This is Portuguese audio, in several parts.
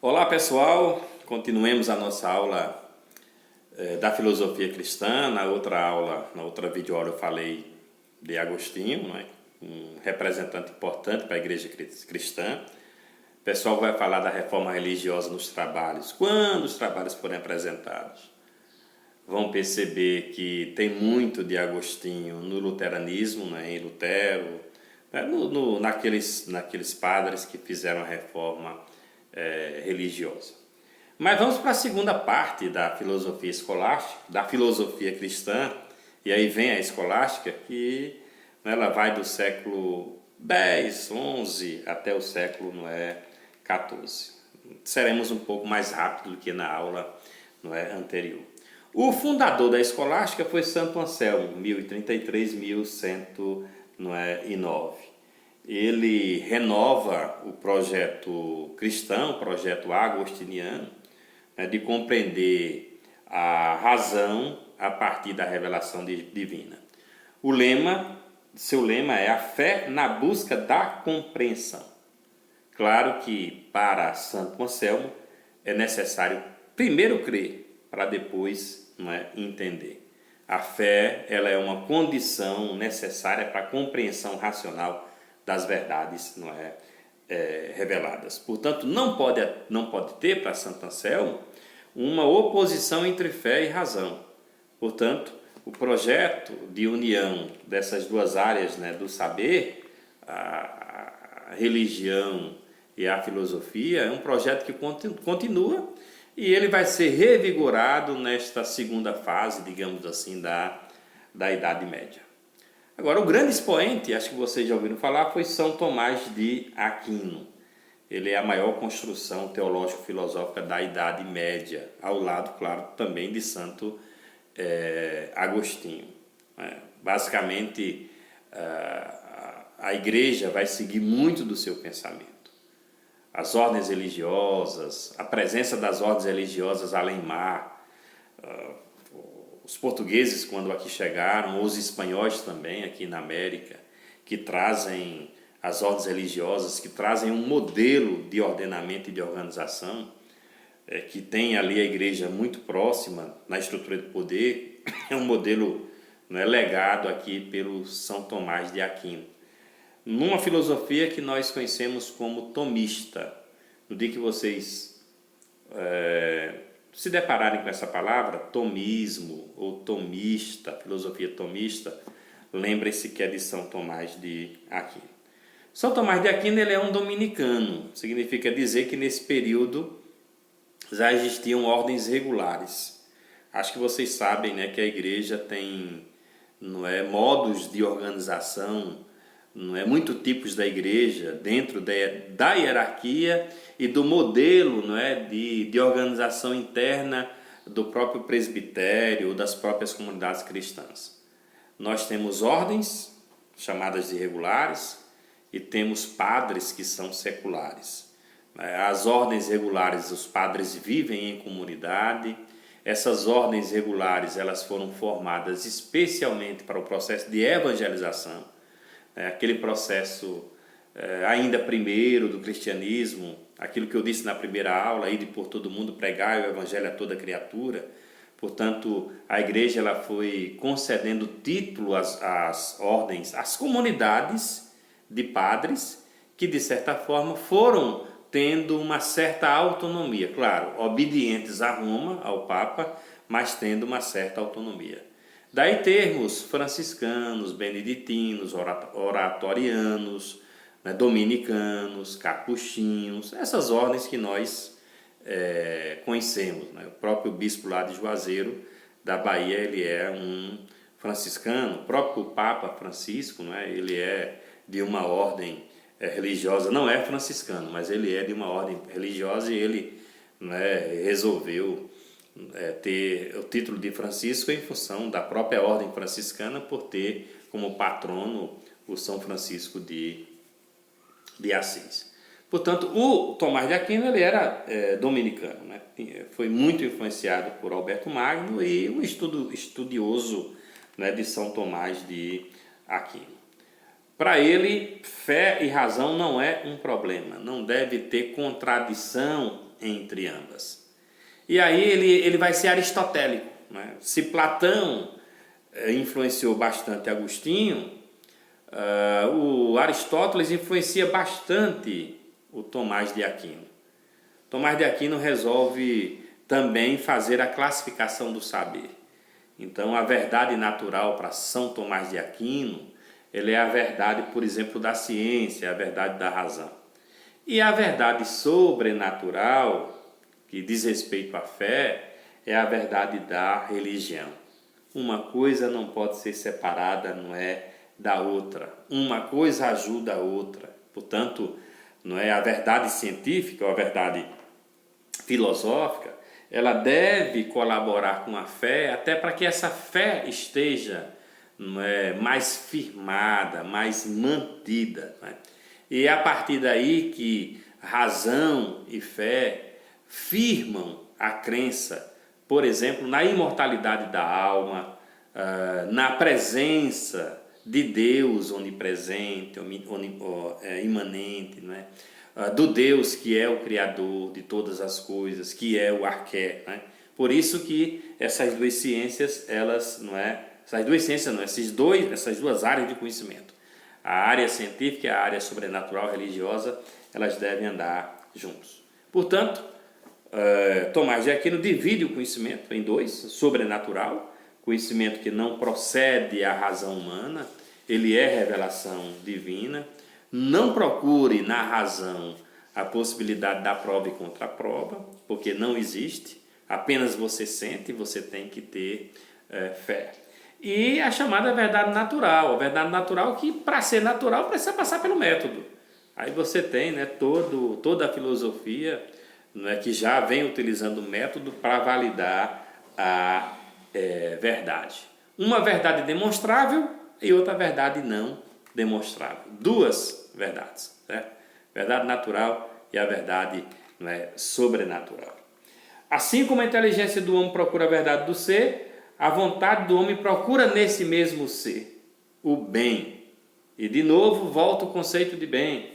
Olá pessoal, continuemos a nossa aula da filosofia cristã. Na outra videoaula eu falei de Agostinho, não é? Um representante importante para a igreja cristã. O pessoal vai falar da reforma religiosa nos trabalhos. Quando os trabalhos forem apresentados, vão perceber que tem muito de Agostinho no luteranismo, né? Em Lutero, né? Naqueles padres que fizeram a reforma religiosa. Mas vamos para a segunda parte da filosofia escolástica, da filosofia cristã, e aí vem a escolástica, que ela vai do século X, XI até o século XIV. Seremos um pouco mais rápido do que na aula anterior. O fundador da escolástica foi Santo Anselmo, 1033-1109. Ele renova o projeto cristão, o projeto agostiniano, de compreender a razão a partir da revelação divina. Seu lema é a fé na busca da compreensão. Claro que para Santo Anselmo é necessário primeiro crer para depois entender. A fé ela é uma condição necessária para a compreensão racional das verdades reveladas. Portanto, não pode ter para Santo Anselmo uma oposição entre fé e razão. Portanto, o projeto de união dessas duas áreas do saber, a religião e a filosofia, é um projeto que continua e ele vai ser revigorado nesta segunda fase, digamos assim, da Idade Média. Agora, o grande expoente, acho que vocês já ouviram falar, foi São Tomás de Aquino. Ele é a maior construção teológico-filosófica da Idade Média, ao lado, claro, também de Santo Agostinho. Basicamente, a igreja vai seguir muito do seu pensamento. As ordens religiosas, a presença das ordens religiosas além-mar, os portugueses, quando aqui chegaram, os espanhóis também, aqui na América, que trazem as ordens religiosas, que trazem um modelo de ordenamento e de organização, que tem ali a igreja muito próxima na estrutura de poder, é um modelo legado aqui pelo São Tomás de Aquino. Numa filosofia que nós conhecemos como tomista. No dia que vocês se depararem com essa palavra, tomismo ou tomista, filosofia tomista, lembrem-se que é de São Tomás de Aquino. São Tomás de Aquino ele é um dominicano, significa dizer que nesse período já existiam ordens regulares. Acho que vocês sabem que a igreja tem modos de organização, muito tipos da igreja, dentro da hierarquia e do modelo de organização interna do próprio presbitério ou das próprias comunidades cristãs. Nós temos ordens, chamadas de regulares, e temos padres que são seculares. As ordens regulares, os padres vivem em comunidade. Essas ordens regulares elas foram formadas especialmente para o processo de evangelização, aquele processo ainda primeiro do cristianismo, aquilo que eu disse na primeira aula, ir por todo mundo, pregar o evangelho a toda criatura. Portanto, a igreja ela foi concedendo título às ordens, às comunidades de padres, que de certa forma foram tendo uma certa autonomia, claro, obedientes a Roma, ao Papa, mas tendo uma certa autonomia. Daí termos franciscanos, beneditinos, oratorianos, dominicanos, capuchinhos, essas ordens que nós conhecemos. O próprio bispo lá de Juazeiro, da Bahia, ele é um franciscano. O próprio Papa Francisco, ele é de uma ordem religiosa, não é franciscano, mas ele é de uma ordem religiosa e ele resolveu ter o título de Francisco em função da própria ordem franciscana, por ter como patrono o São Francisco de Assis. Portanto, o Tomás de Aquino ele era dominicano, foi muito influenciado por Alberto Magno e um estudioso de São Tomás de Aquino. Para ele, fé e razão não é um problema, não deve ter contradição entre ambas. E aí ele vai ser aristotélico, né? Se Platão influenciou bastante Agostinho, o Aristóteles influencia bastante o Tomás de Aquino. Tomás de Aquino resolve também fazer a classificação do saber. Então, a verdade natural para São Tomás de Aquino, ele é a verdade, por exemplo, da ciência, a verdade da razão. E a verdade sobrenatural, que diz respeito à fé, é a verdade da religião. Uma coisa não pode ser separada, não é, da outra. Uma coisa ajuda a outra. Portanto, não é a verdade científica ou a verdade filosófica, ela deve colaborar com a fé, até para que essa fé esteja, não é, mais firmada, mais mantida, não é? E é a partir daí que razão e fé firmam a crença, por exemplo, na imortalidade da alma, na presença de Deus onipresente, imanente, não é? Do Deus que é o Criador de todas as coisas, que é o Arqué, né? Por isso que essas duas ciências, essas duas áreas de conhecimento, a área científica e a área sobrenatural religiosa, elas devem andar juntos. Portanto, Tomás de Aquino divide o conhecimento em dois: sobrenatural, conhecimento que não procede à razão humana, ele é revelação divina. Não procure na razão a possibilidade da prova e contraprova, porque não existe, apenas você sente, você tem que ter fé. E a chamada verdade natural, a verdade natural que, para ser natural, precisa passar pelo método. Aí você tem, né, toda a filosofia, né, que já vem utilizando o método para validar a verdade. Uma verdade demonstrável e outra verdade não demonstrável. Duas verdades, certo? Verdade natural e a verdade, não é, sobrenatural. Assim como a inteligência do homem procura a verdade do ser, a vontade do homem procura nesse mesmo ser o bem. E de novo volta o conceito de bem.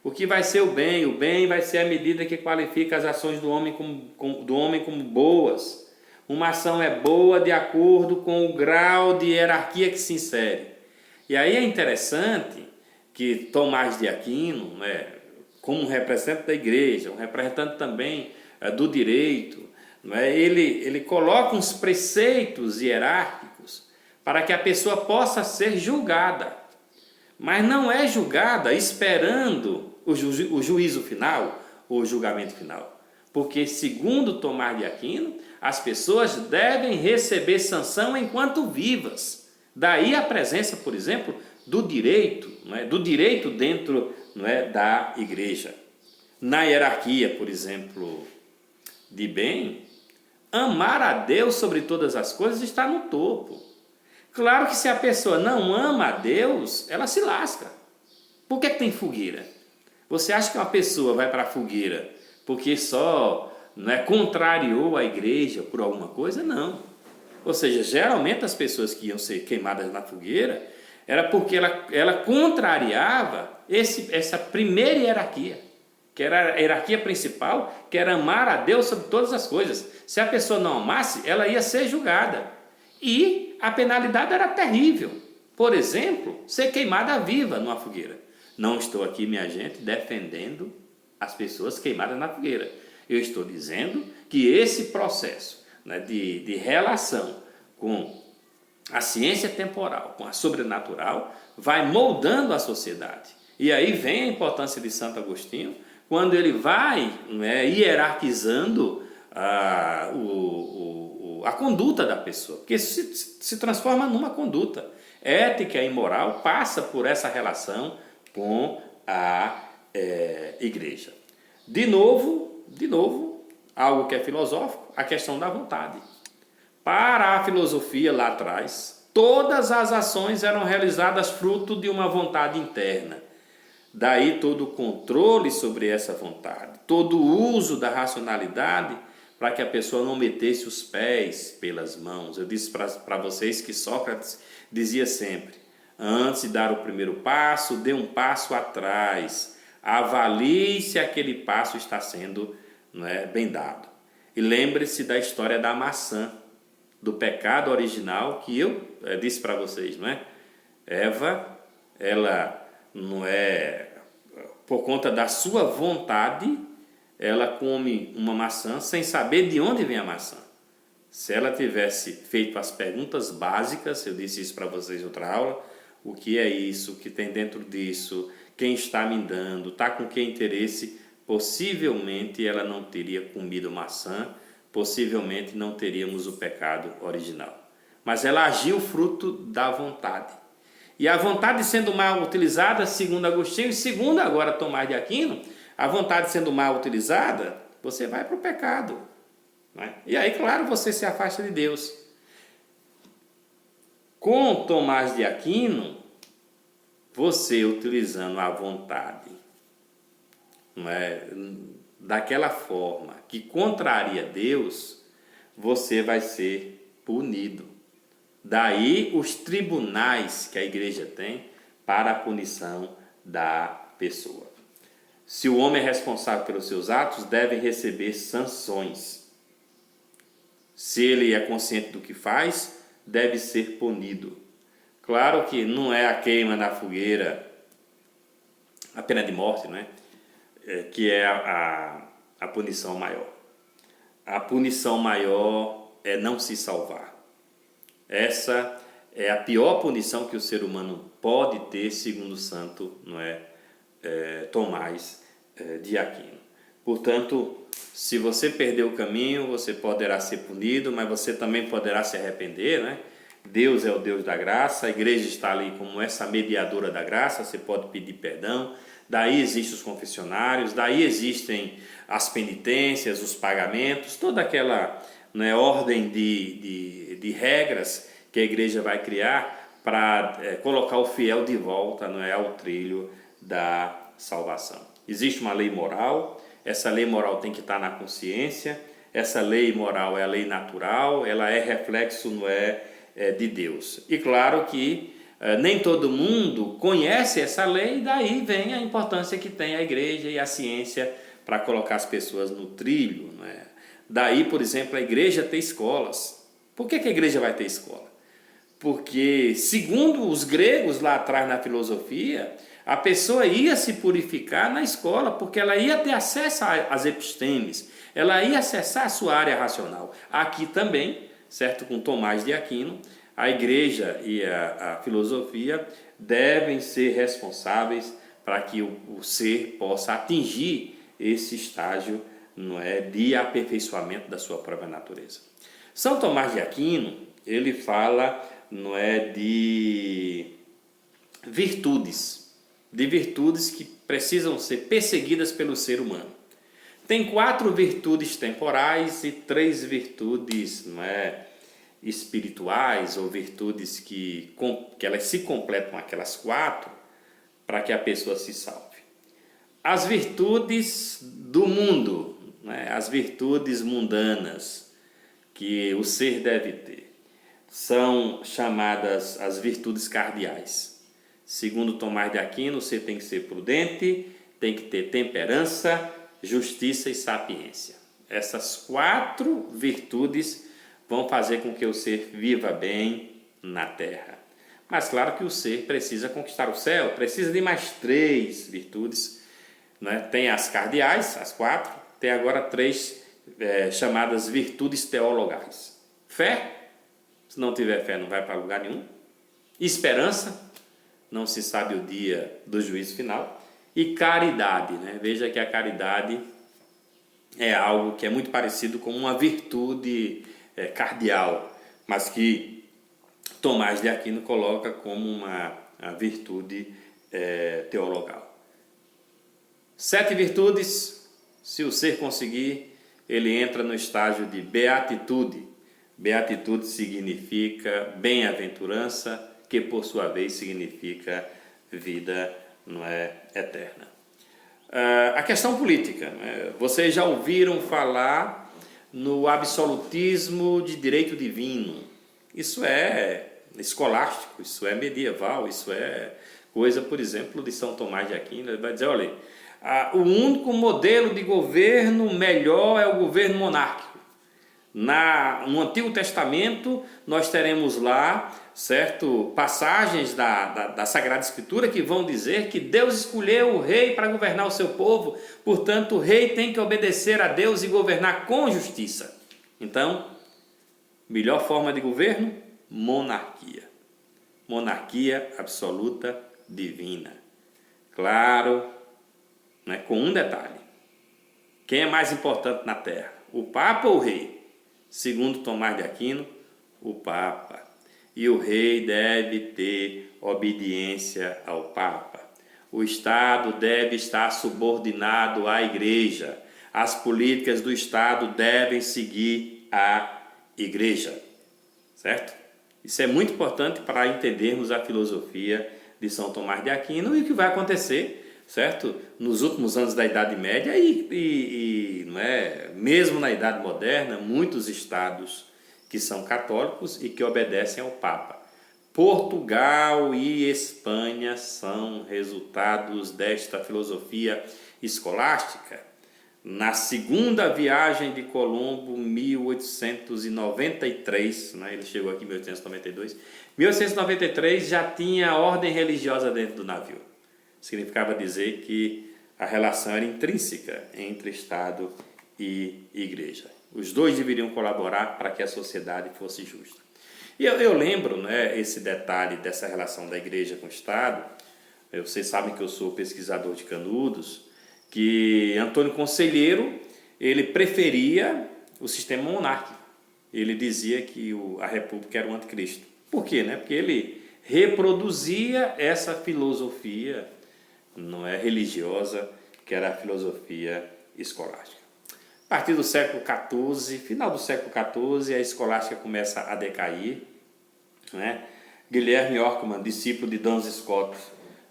O que vai ser o bem? O bem vai ser a medida que qualifica as ações do homem como boas. Uma ação é boa de acordo com o grau de hierarquia que se insere. E aí é interessante que Tomás de Aquino, né, como um representante da igreja, um representante também do direito, né, ele coloca uns preceitos hierárquicos para que a pessoa possa ser julgada. Mas não é julgada esperando o juízo final ou o julgamento final. Porque, segundo Tomás de Aquino, as pessoas devem receber sanção enquanto vivas. Daí a presença, por exemplo, do direito, não é? Do direito dentro, não é, da igreja. Na hierarquia, por exemplo, de bem, amar a Deus sobre todas as coisas está no topo. Claro que se a pessoa não ama a Deus, ela se lasca. Por que tem fogueira? Você acha que uma pessoa vai para a fogueira porque só, não é, contrariou a igreja por alguma coisa? Não. Ou seja, geralmente as pessoas que iam ser queimadas na fogueira era porque ela contrariava essa primeira hierarquia, que era a hierarquia principal, que era amar a Deus sobre todas as coisas. Se a pessoa não amasse, ela ia ser julgada. E a penalidade era terrível. Por exemplo, ser queimada viva numa fogueira. Não estou aqui, minha gente, defendendo as pessoas queimadas na fogueira. Eu estou dizendo que esse processo, né, de relação com a ciência temporal, com a sobrenatural, vai moldando a sociedade. E aí vem a importância de Santo Agostinho, quando ele vai, né, hierarquizando a conduta da pessoa, porque se transforma numa conduta. Ética e moral passa por essa relação com a igreja. De novo, algo que é filosófico, a questão da vontade. Para a filosofia lá atrás, todas as ações eram realizadas fruto de uma vontade interna. Daí todo o controle sobre essa vontade, todo o uso da racionalidade para que a pessoa não metesse os pés pelas mãos. Eu disse para vocês que Sócrates dizia sempre: antes de dar o primeiro passo, dê um passo atrás. Avalie se aquele passo está sendo não é, bem dado. E lembre-se da história da maçã, do pecado original que eu disse para vocês, não é? Eva, ela não é, por conta da sua vontade, ela come uma maçã sem saber de onde vem a maçã. Se ela tivesse feito as perguntas básicas, eu disse isso para vocês em outra aula, o que é isso, o que tem dentro disso, quem está me dando, está com que interesse, possivelmente ela não teria comido maçã, possivelmente não teríamos o pecado original. Mas ela agiu fruto da vontade. E a vontade sendo mal utilizada, segundo Agostinho, e segundo agora Tomás de Aquino, a vontade sendo mal utilizada, você vai para o pecado. Não é? E aí, claro, você se afasta de Deus. Com Tomás de Aquino, você utilizando a vontade, não é, daquela forma que contraria Deus, você vai ser punido. Daí os tribunais que a igreja tem para a punição da pessoa. Se o homem é responsável pelos seus atos, deve receber sanções. Se ele é consciente do que faz, deve ser punido. Claro que não é a queima na fogueira, a pena de morte, não é? Que é a punição maior. A punição maior é não se salvar. Essa é a pior punição que o ser humano pode ter, segundo o santo, não é, Tomás de Aquino. Portanto, se você perder o caminho, você poderá ser punido, mas você também poderá se arrepender, né? Deus é o Deus da graça, a igreja está ali como essa mediadora da graça, você pode pedir perdão, daí existem os confessionários, daí existem as penitências, os pagamentos, toda aquela, né, ordem de regras que a igreja vai criar para colocar o fiel de volta, não é, ao trilho da salvação. Existe uma lei moral, essa lei moral tem que estar na consciência, essa lei moral é a lei natural, ela é reflexo, não é, de Deus. E claro que nem todo mundo conhece essa lei, e daí vem a importância que tem a igreja e a ciência para colocar as pessoas no trilho, não é? Daí, por exemplo, a igreja ter escolas. Por que a igreja vai ter escola? Porque, segundo os gregos lá atrás na filosofia, a pessoa ia se purificar na escola, porque ela ia ter acesso às epistemes, ela ia acessar a sua área racional. Aqui também, certo, com Tomás de Aquino, a igreja e a filosofia devem ser responsáveis para que o ser possa atingir esse estágio, não é, de aperfeiçoamento da sua própria natureza. São Tomás de Aquino, ele fala, não é, de virtudes que precisam ser perseguidas pelo ser humano. Tem 4 virtudes temporais e 3 virtudes, não é, espirituais, ou virtudes que elas se completam, aquelas 4, para que a pessoa se salve. As virtudes do mundo, né, as virtudes mundanas que o ser deve ter, são chamadas as virtudes cardeais. Segundo Tomás de Aquino, você tem que ser prudente, tem que ter temperança, justiça e sapiência. Essas 4 virtudes vão fazer com que o ser viva bem na terra. Mas claro que o ser precisa conquistar o céu, precisa de mais 3 virtudes, né? Tem as cardeais, as 4, tem agora 3 chamadas virtudes teologais. Fé, se não tiver fé não vai para lugar nenhum. Esperança, não se sabe o dia do juízo final. E caridade, né? Veja que a caridade é algo que é muito parecido com uma virtude cardeal, mas que Tomás de Aquino coloca como uma virtude teologal. 7 virtudes, se o ser conseguir, ele entra no estágio de beatitude. Beatitude significa bem-aventurança, que por sua vez significa vida, não é, eterna. A questão política, né? Vocês já ouviram falar no absolutismo de direito divino. Isso é escolástico, isso é medieval, isso é coisa, por exemplo, de São Tomás de Aquino. Ele vai dizer, olha, O único modelo de governo melhor é o governo monárquico. No Antigo Testamento, nós teremos lá, certo, passagens da Sagrada Escritura que vão dizer que Deus escolheu o rei para governar o seu povo, portanto, o rei tem que obedecer a Deus e governar com justiça. Então, melhor forma de governo? Monarquia. Monarquia absoluta divina. Claro, né, com um detalhe. Quem é mais importante na Terra? O Papa ou o rei? Segundo Tomás de Aquino, o Papa. E o rei deve ter obediência ao Papa. O Estado deve estar subordinado à Igreja. As políticas do Estado devem seguir a Igreja. Certo? Isso é muito importante para entendermos a filosofia de São Tomás de Aquino e o que vai acontecer, certo? Nos últimos anos da Idade Média não é, mesmo na Idade Moderna, muitos estados que são católicos e que obedecem ao Papa. Portugal e Espanha são resultados desta filosofia escolástica. Na segunda viagem de Colombo, 1893, né, ele chegou aqui em 1892, 1893 já tinha ordem religiosa dentro do navio. Significava dizer que a relação era intrínseca entre Estado e Igreja. Os dois deveriam colaborar para que a sociedade fosse justa. E eu lembro, né, esse detalhe dessa relação da Igreja com o Estado. Vocês sabem que eu sou pesquisador de Canudos, que Antônio Conselheiro, ele preferia o sistema monárquico. Ele dizia que a República era o anticristo. Por quê? Né? Porque ele reproduzia essa filosofia, não é religiosa, que era a filosofia escolástica. A partir do século XIV, final do século XIV, a escolástica começa a decair, né? Guilherme Orkman, discípulo de Duns Scott,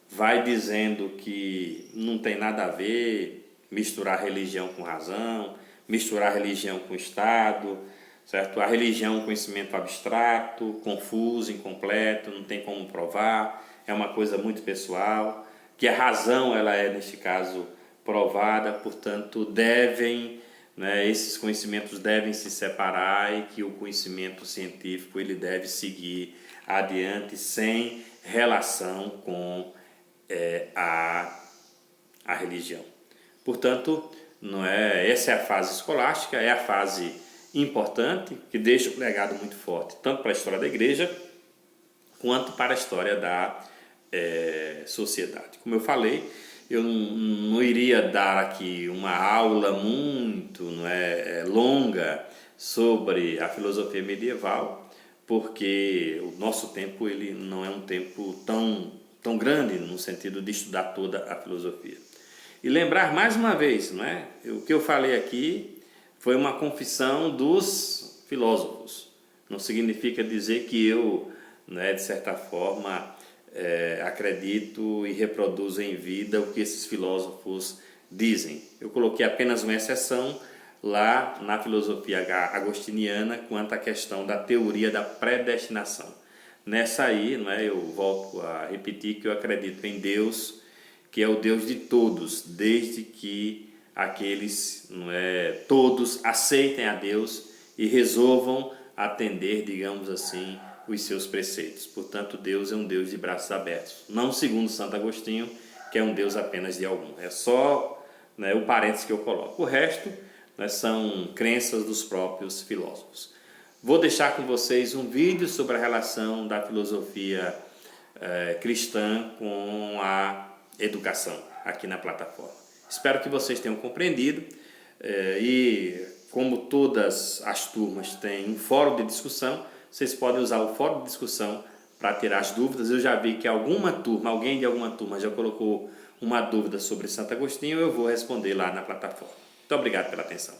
vai dizendo que não tem nada a ver misturar religião com razão, misturar religião com Estado, certo? A religião é um conhecimento abstrato, confuso, incompleto, não tem como provar, é uma coisa muito pessoal, que a razão ela é, neste caso, provada, portanto, esses conhecimentos devem se separar e que o conhecimento científico ele deve seguir adiante sem relação com a religião. Portanto, essa é a fase escolástica, é a fase importante que deixa um legado muito forte, tanto para a história da Igreja quanto para a história da sociedade. Como eu falei, eu não iria dar aqui uma aula muito longa sobre a filosofia medieval, porque o nosso tempo ele não é um tempo tão grande no sentido de estudar toda a filosofia. E lembrar mais uma vez, o que eu falei aqui foi uma confissão dos filósofos. Não significa dizer que eu, de certa forma, acredito e reproduzo em vida o que esses filósofos dizem. Eu coloquei apenas uma exceção lá na filosofia agostiniana quanto à questão da teoria da predestinação. Nessa aí, eu volto a repetir que eu acredito em Deus, que é o Deus de todos, desde que aqueles todos aceitem a Deus e resolvam atender, digamos assim, os seus preceitos. Portanto, Deus é um Deus de braços abertos, não segundo Santo Agostinho, que é um Deus apenas de algum. É só o parênteses que eu coloco. O resto são crenças dos próprios filósofos. Vou deixar com vocês um vídeo sobre a relação da filosofia cristã com a educação aqui na plataforma. Espero que vocês tenham compreendido e como todas as turmas têm um fórum de discussão, vocês podem usar o fórum de discussão para tirar as dúvidas. Eu já vi que alguém de alguma turma já colocou uma dúvida sobre Santo Agostinho, eu vou responder lá na plataforma. Muito obrigado pela atenção.